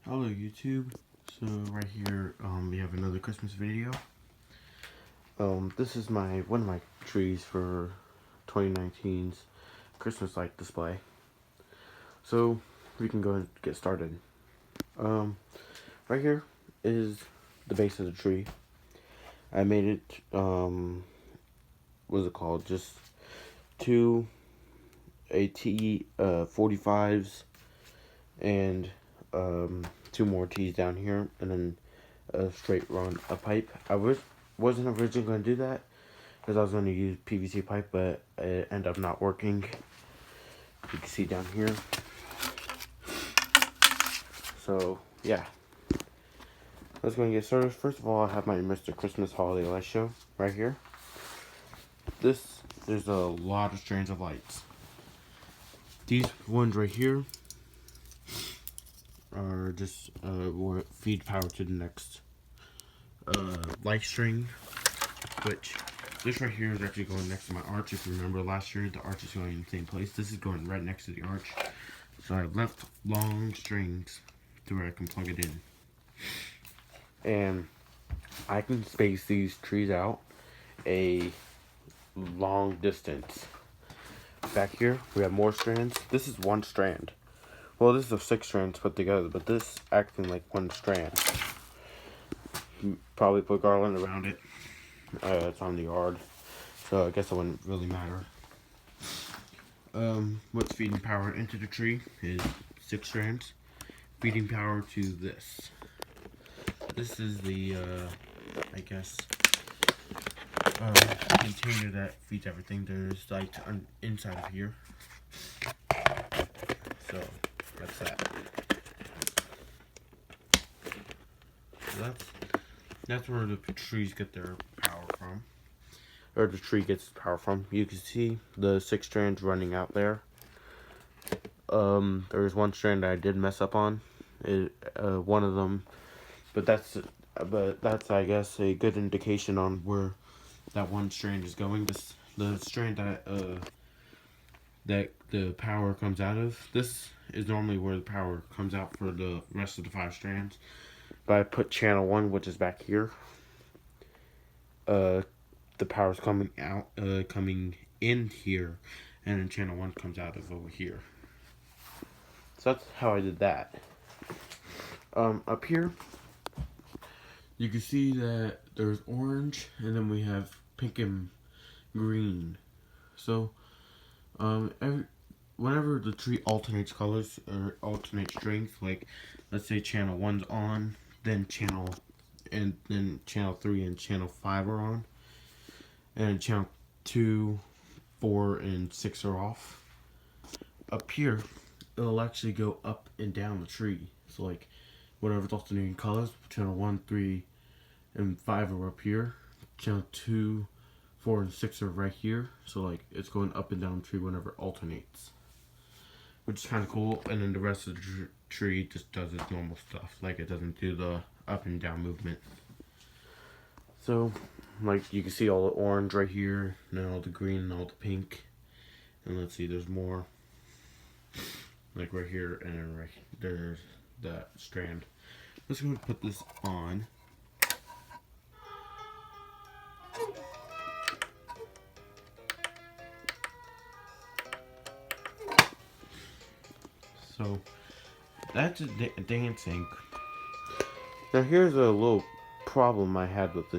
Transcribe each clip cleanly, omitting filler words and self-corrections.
Hello YouTube. So right here we have another Christmas video. This is one of my trees for 2019's Christmas light display. So we can go and get started. Right here is the base of the tree. I made it what is it called? Just two AT45s and two more T's down here, and then a straight run a pipe. Wasn't originally going to do that because I was going to use PVC pipe, but it ended up not working. You can see down here. So yeah, let's go and get started. First of all, I have my Mr. Christmas Holiday Light Show right here. There's a lot of strands of lights. These ones right here are just feed power to the next light string, which this right here is actually going next to my arch. If you remember last year, the arch is going in the same place. This is going right next to the arch. So I left long strings to where I can plug it in. And I can space these trees out a long distance. Back here, we have more strands. This is one strand. Well, this is 6 strands put together, but this acting like one strand. Probably put garland around it. It's on the yard, so I guess it wouldn't really matter. What's feeding power into the tree is 6 strands. Feeding power to this. This is the, I guess, container that feeds everything. There's light inside of here. So, that's that. So that's where the trees get their power from. Or the tree gets power from. You can see the 6 strands running out there. There's one strand I did mess up on. One of them, but that's I guess a good indication on where that one strand is going. The strand that the power comes out of. This is normally where the power comes out for the rest of the 5 strands. But I put channel 1, which is back here. The power's coming out, coming in here, and then channel 1 comes out of over here. So that's how I did that. Up here, you can see that there's orange, and then we have pink and green. So, whenever the tree alternates colors or alternates strength, like let's say channel 1's on, then channel 3 and channel 5 are on, and channel 2, 4, and 6 are off. Up here, it'll actually go up and down the tree. So like, whatever's alternating colors, channel 1, 3, and 5 are up here. Channel 2, 4, and 6 are right here. So like, it's going up and down the tree whenever it alternates, which is kind of cool. And then the rest of the tree just does its normal stuff, like it doesn't do the up and down movement. So, like, you can see all the orange right here, and then all the green and all the pink. And let's see, there's more. Like right here, and then right there's that strand. Let's go and put this on. So that's dancing. Now here's a little problem I had with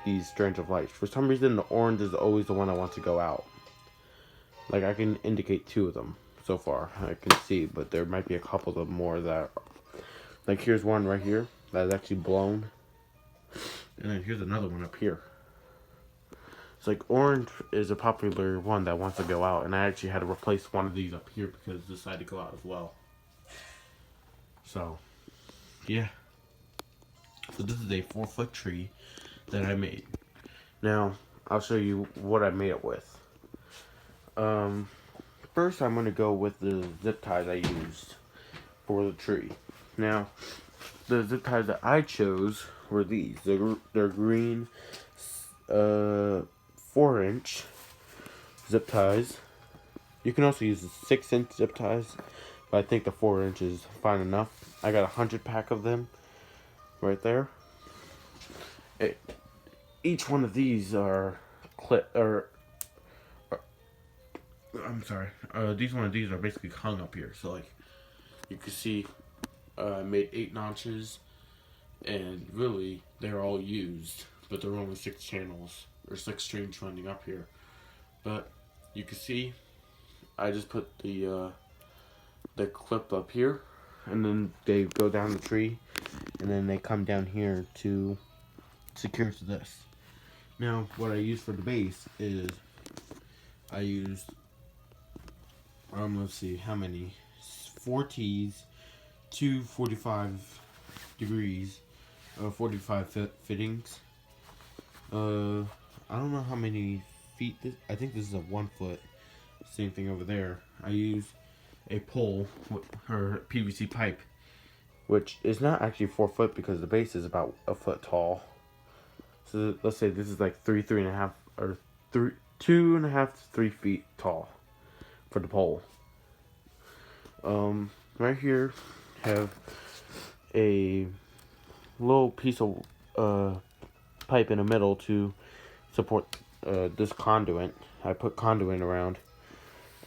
these strands of lights. For some reason, the orange is always the one I want to go out. Like, I can indicate 2 of them so far. I can see, but there might be a couple of more that, like, here's one right here that is actually blown, and then here's another one up here. It's like orange is a popular one that wants to go out, and I actually had to replace one of these up here because it decided to go out as well. So, yeah. So this is a 4-foot tree that I made. Now, I'll show you what I made it with. First I'm going to go with the zip ties I used for the tree. Now, the zip ties that I chose were these. They're green 4-inch zip ties. You can also use the 6-inch zip ties, but I think the 4-inch is fine enough. I got 100 pack of them right there. Each one of these are I'm sorry. These one of these are basically hung up here. So like, you can see, I made 8 notches, and really they're all used, but there are only 6 channels or 6 strings running up here. But you can see, I just put the clip up here, and then they go down the tree, and then they come down here to secure to this. Now, what I use for the base is I used, let's see, how many? 4 T's, 2 45 degrees, 45 fittings. I don't know how many feet this, I think this is a 1 foot. Same thing over there. I use a pole with her PVC pipe, which is not actually 4 foot because the base is about a foot tall. So let's say this is like 3.5, or 2.5 to 3 feet tall for the pole. Right here have a little piece of pipe in the middle to support this conduit. I put conduit around,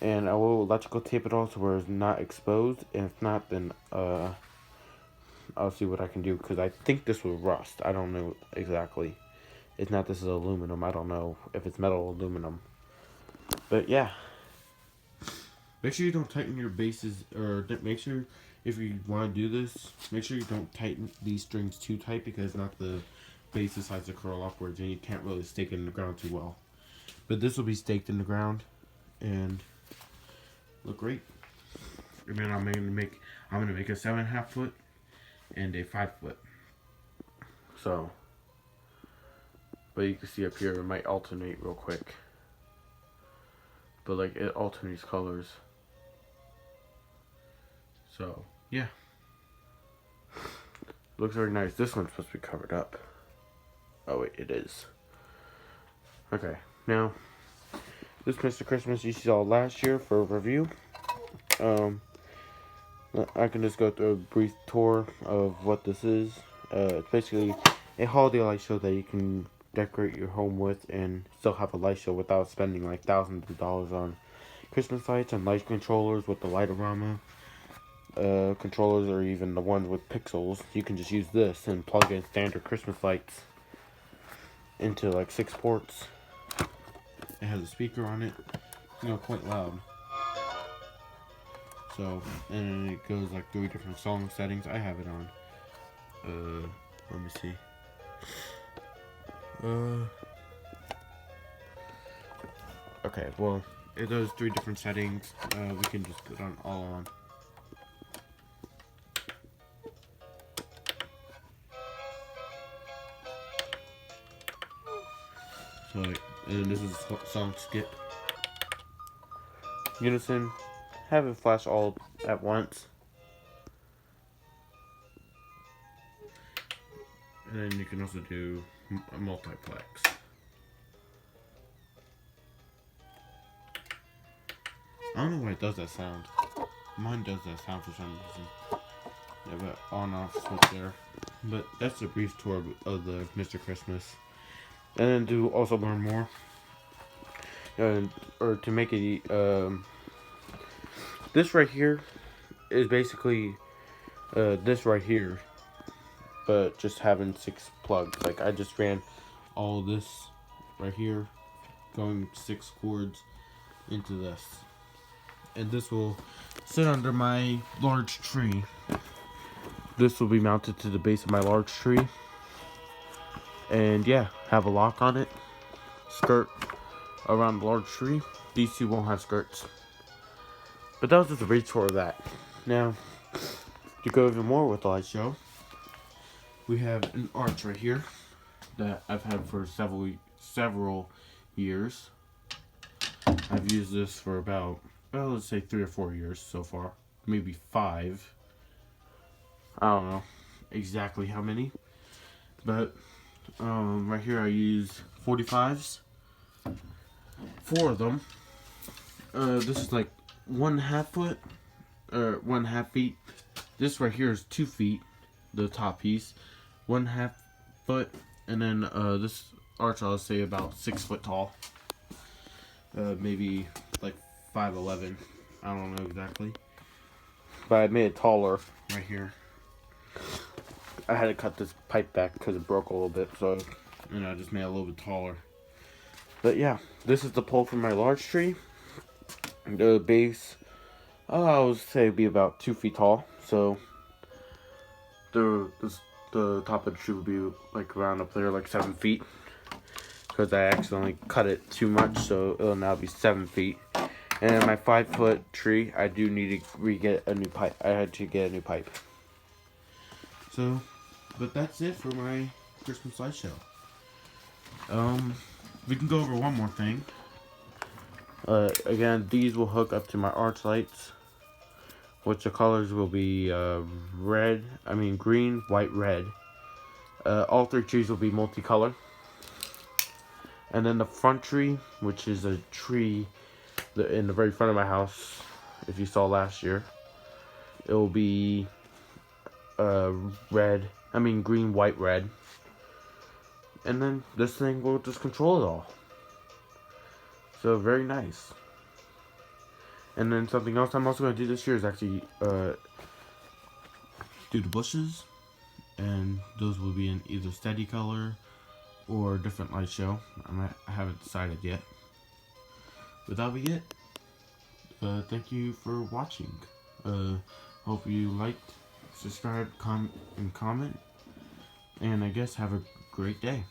and I will electrical tape it all so where it's not exposed. And if not, then I'll see what I can do, because I think this will rust. I don't know exactly. It's not, this is aluminum. I don't know if it's metal or aluminum. But yeah. Make sure you don't tighten your bases, or make sure if you want to do this, make sure you don't tighten these strings too tight, because not the base decides to curl upwards and you can't really stake it in the ground too well. But this will be staked in the ground and look great. And then I'm gonna make a 7.5 foot and a 5 foot. So, but you can see up here it might alternate real quick. But like, it alternates colors. So yeah, looks very nice. This one's supposed to be covered up. Oh wait, it is. Okay, now this Mr. Christmas you saw last year for a review. I can just go through a brief tour of what this is. It's basically a holiday light show that you can decorate your home with and still have a light show without spending like thousands of dollars on Christmas lights and light controllers with the Light-O-Rama controllers, or even the ones with pixels. You can just use this and plug in standard Christmas lights into like 6 ports. It has a speaker on it, quite loud. So, and it goes like 3 different song settings. I have it on, let me see. Okay, well, it does 3 different settings. We can just put on all on. So, and this is song skip. Unison, have it flash all at once. And then you can also do a multiplex. I don't know why it does that sound. Mine does that sound for some reason. You have an on-off switch there. But that's a brief tour of the Mr. Christmas. And then to also learn more, or to make it, this right here is basically this right here, but just having 6 plugs. Like, I just ran all this right here, going 6 cords into this, and this will sit under my large tree. This will be mounted to the base of my large tree. And yeah, have a lock on it, skirt around the large tree. These 2 won't have skirts. But that was just a brief tour of that. Now, to go even more with the light show, we have an arch right here that I've had for several years. I've used this for about, well, let's say 3 or 4 years so far. Maybe 5. I don't know exactly how many. But right here I use 45s, 4 of them. This is like 1.5 foot, or 1/2 feet. This right here is 2 feet, the top piece, 1/2 foot, and then this arch I'll say about 6 foot tall. Maybe like 5'11". I don't know exactly, but I made it taller right here. I had to cut this pipe back because it broke a little bit, so I just made it a little bit taller. But yeah, this is the pole for my large tree. The base, I would say, be about 2 feet tall. So the top of the tree would be like around up there, like 7 feet, because I accidentally cut it too much, so it'll now be 7 feet. And my 5-foot tree, I do need to get a new pipe. I had to get a new pipe. So, but that's it for my Christmas slideshow. We can go over one more thing. Again, these will hook up to my arch lights, which the colors will be green, white, red. All 3 trees will be multicolor. And then the front tree, which is a tree in the very front of my house, if you saw last year, it will be green, white, red. And then this thing will just control it all. So very nice. And then something else I'm also going to do this year is actually do the bushes, and those will be in either steady color or different light show. I haven't decided yet. But that'll be it. Thank you for watching. Hope you liked, subscribe, comment, and I guess have a great day.